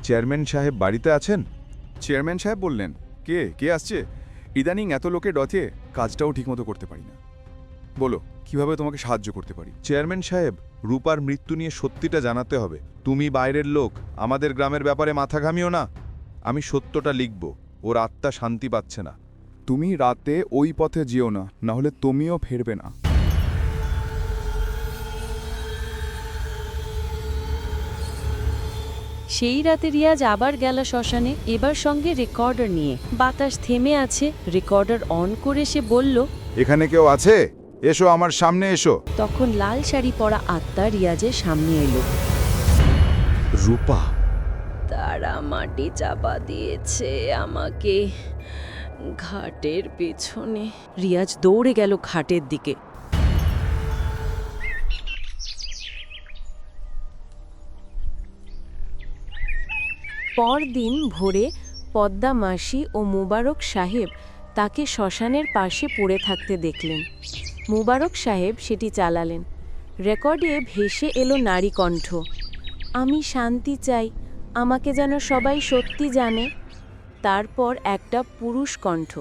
Chairman সাহেব বাড়িতে আছেন? চেয়ারম্যান সাহেব বললেন, কে আসছে? ইদানিং এত লোকের রথে কাজটাও ঠিকমতো করতে পারি না। বলো, কিভাবে তোমাকে সাহায্য করতে পারি? চেয়ারম্যান সাহেব, রূপার মৃত্যু নিয়ে সত্যিটা জানাতে হবে। তুমি বাইরের লোক, আমাদের গ্রামের ব্যাপারে মাথা ঘামিও না। আমি সত্যটা লিখব। ওর আত্মা শান্তি পাচ্ছে না। তুমি রাতে ওই পথে যেও না, না হলে তুমিও ফিরবে না। সেই রাতে রিয়াজ আবার গেল শ্মশানে, এবার সঙ্গে রেকর্ডার নিয়ে। বাতাস থেমে আছে, রেকর্ডার অন করে সে বলল, এখানে কেউ আছে? এসো, আমার সামনে এসো। তখন লাল শাড়ি পরা আত্মা রিয়াজের সামনে এলো। রূপা, তারা মাটি চাপা দিয়েছে আমাকে ঘাটের পেছনে। রিয়াজ দৌড়ে গেল ঘাটের দিকে। পরদিন ভোরে পদ্মা মাসি ও মুবারক সাহেব তাকে শ্মশানের পাশে পড়ে থাকতে দেখলেন। মুবারক সাহেব সেটি চালালেন। রেকর্ডে ভেসে এলো নারী কণ্ঠ, আমি শান্তি চাই, আমাকে যেন সবাই সত্যি জানে। তারপর একটা পুরুষ কণ্ঠ,